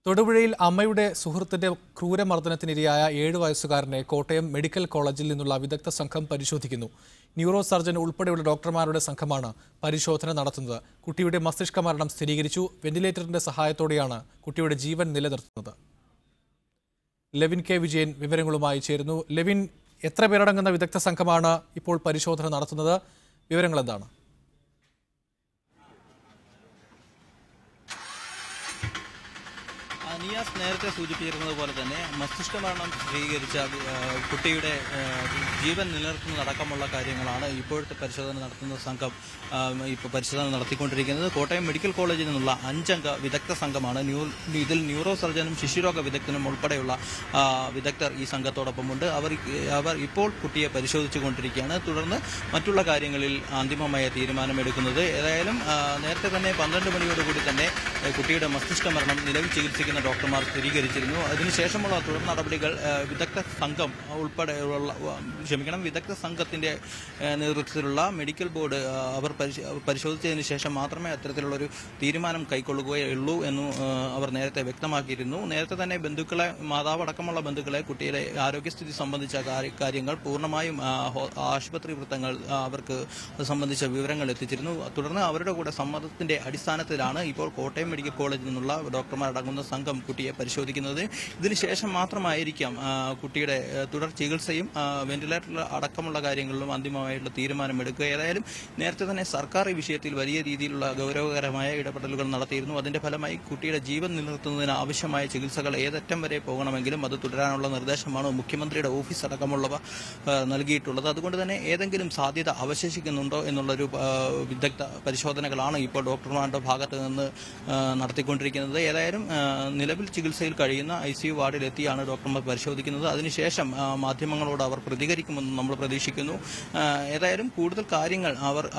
തൊടുപുഴയിൽ അമ്മയുടെ സുഹൃത്തിന്റെ ക്രൂരമർദ്ദനത്തിനിരയായ 7 വയസ്സുകാരനെ കോട്ടയം മെഡിക്കൽ കോളേജിൽ നിന്നുള്ള വിദഗ്ധ സംഘം പരിശോധിക്കുന്നു. ന്യൂറോ സർജൻ ഉൾപ്പെടെയുള്ള ഡോക്ടർമാരുടെ സംഘമാണ് പരിശോധന നടത്തുന്നത്. കുട്ടിയുടെ മസ്തിഷ്ക മരണം സ്ഥിരീകരിച്ചു. വെന്റിലേറ്ററിന്റെ സഹായത്തോടെയാണ് കുട്ടിയുടെ ജീവൻ നിലനിർത്തുന്നത്. ലെവിൻ കെ വിജയൻ വിവരങ്ങളുമായി ചേരുന്നു. ലെവിൻ, എത്ര പേരടങ്ങുന്ന വിദഗ്ധ സംഘമാണ് ഇപ്പോൾ പരിശോധന നടത്തുന്നത്? വിവരങ്ങൾ എന്താണ്? നിയാസ് നേരത്തെ സൂചിപ്പിച്ചിരുന്നത് പോലെ തന്നെ മസ്തിഷ്ക മരണം സ്ഥിരീകരിച്ച കുട്ടിയുടെ ജീവൻ നിലനിർത്തുന്നതടക്കമുള്ള കാര്യങ്ങളാണ് ഇപ്പോഴത്തെ പരിശോധന നടത്തുന്ന സംഘം ഇപ്പോൾ പരിശോധന നടത്തിക്കൊണ്ടിരിക്കുന്നത്. കോട്ടയം മെഡിക്കൽ കോളേജിൽ നിന്നുള്ള 5 അംഗ വിദഗ്ധ സംഘമാണ്. ഇതിൽ ന്യൂറോ സർജനും ശിശുരോഗ വിദഗ്ധനും ഉൾപ്പെടെയുള്ള വിദഗ്ധർ ഈ സംഘത്തോടൊപ്പമുണ്ട്. അവർ ഇപ്പോൾ കുട്ടിയെ പരിശോധിച്ചുകൊണ്ടിരിക്കുകയാണ്. തുടർന്ന് മറ്റുള്ള കാര്യങ്ങളിൽ അന്തിമമായ തീരുമാനമെടുക്കുന്നത്. ഏതായാലും നേരത്തെ തന്നെ 12 മണിയോടുകൂടി തന്നെ കുട്ടിയുടെ മസ്തിഷ്ക മരണം നിലവിൽ ചികിത്സിക്കുന്ന ഡോക്ടർമാർ സ്ഥിരീകരിച്ചിരുന്നു. അതിനുശേഷമുള്ള തുടർ നടപടികൾ വിദഗ്ധ സംഘത്തിന്റെ നേതൃത്വത്തിലുള്ള മെഡിക്കൽ ബോർഡ് അവർ പരിശോധിച്ചതിന് ശേഷം മാത്രമേ അത്തരത്തിലുള്ളൊരു തീരുമാനം കൈക്കൊള്ളുകയുള്ളൂ എന്ന് അവർ നേരത്തെ വ്യക്തമാക്കിയിരുന്നു. നേരത്തെ തന്നെ മാതാവ് അടക്കമുള്ള ബന്ധുക്കളെ കുട്ടിയുടെ ആരോഗ്യസ്ഥിതി സംബന്ധിച്ച കാര്യങ്ങൾ പൂർണ്ണമായും ആശുപത്രി വൃത്തങ്ങൾ അവർക്ക് സംബന്ധിച്ച വിവരങ്ങൾ എത്തിച്ചിരുന്നു. തുടർന്ന് അവരുടെ കൂടെ സമ്മതത്തിന്റെ അടിസ്ഥാനത്തിലാണ് ഇപ്പോൾ കോട്ടയം മെഡിക്കൽ കോളേജിൽ നിന്നുള്ള ഡോക്ടർമാരടങ്ങുന്ന സംഘം കുട്ടിയെ പരിശോധിക്കുന്നത്. ഇതിനുശേഷം മാത്രമായിരിക്കാം കുട്ടിയുടെ തുടർ ചികിത്സയും വെന്റിലേറ്റർ അടക്കമുള്ള കാര്യങ്ങളിലും അന്തിമമായിട്ടുള്ള തീരുമാനമെടുക്കുക. ഏതായാലും നേരത്തെ തന്നെ സർക്കാർ ഈ വിഷയത്തിൽ വലിയ രീതിയിലുള്ള ഗൗരവകരമായ ഇടപെടലുകൾ നടത്തിയിരുന്നു. അതിന്റെ ഫലമായി കുട്ടിയുടെ ജീവൻ നിലനിർത്തുന്നതിന് ആവശ്യമായ ചികിത്സകൾ ഏതറ്റം വരെ പോകണമെങ്കിലും അത് തുടരാനുള്ള നിർദ്ദേശമാണ് മുഖ്യമന്ത്രിയുടെ ഓഫീസ് അടക്കമുള്ളവ നൽകിയിട്ടുള്ളത്. അതുകൊണ്ട് തന്നെ ഏതെങ്കിലും സാധ്യത അവശേഷിക്കുന്നുണ്ടോ എന്നുള്ളൊരു വിദഗ്ധ പരിശോധനകളാണ് ഇപ്പോൾ ഡോക്ടർമാരുടെ ഭാഗത്ത് നിന്ന് നടത്തിക്കൊണ്ടിരിക്കുന്നത്. ഏതായാലും നിലവിൽ ചികിത്സയിൽ കഴിയുന്ന ICU വാർഡിലെത്തിയാണ് ഡോക്ടർമാർ പരിശോധിക്കുന്നത്. അതിനുശേഷം മാധ്യമങ്ങളോട് അവർ പ്രതികരിക്കുമെന്ന് നമ്മൾ പ്രതീക്ഷിക്കുന്നു. ഏതായാലും കൂടുതൽ കാര്യങ്ങൾ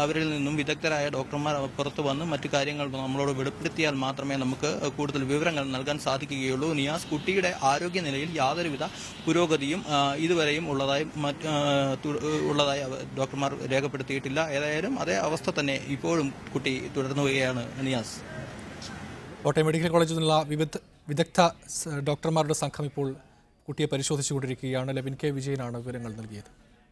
അവരിൽ നിന്നും വിദഗ്ധരായ ഡോക്ടർമാർ പുറത്തു വന്ന് മറ്റു കാര്യങ്ങൾ നമ്മളോട് വെളിപ്പെടുത്തിയാൽ മാത്രമേ നമുക്ക് കൂടുതൽ വിവരങ്ങൾ നൽകാൻ സാധിക്കുകയുള്ളൂ. നിയാസ്, കുട്ടിയുടെ ആരോഗ്യനിലയിൽ യാതൊരുവിധ പുരോഗതിയും ഇതുവരെയും ഉള്ളതായി ഡോക്ടർമാർ രേഖപ്പെടുത്തിയിട്ടില്ല. ഏതായാലും അതേ അവസ്ഥ തന്നെ ഇപ്പോഴും കുട്ടി തുടർന്നു വരികയാണ്. നിയാസ്, കോട്ടയം മെഡിക്കൽ കോളേജിൽ നിന്നുള്ള വിദഗ്ധ ഡോക്ടർമാരുടെ സംഘം ഇപ്പോൾ കുട്ടിയെ പരിശോധിച്ചുകൊണ്ടിരിക്കുകയാണ്. ലെവിൻ കെ വിജയനാണ് വിവരങ്ങൾ നൽകിയത്.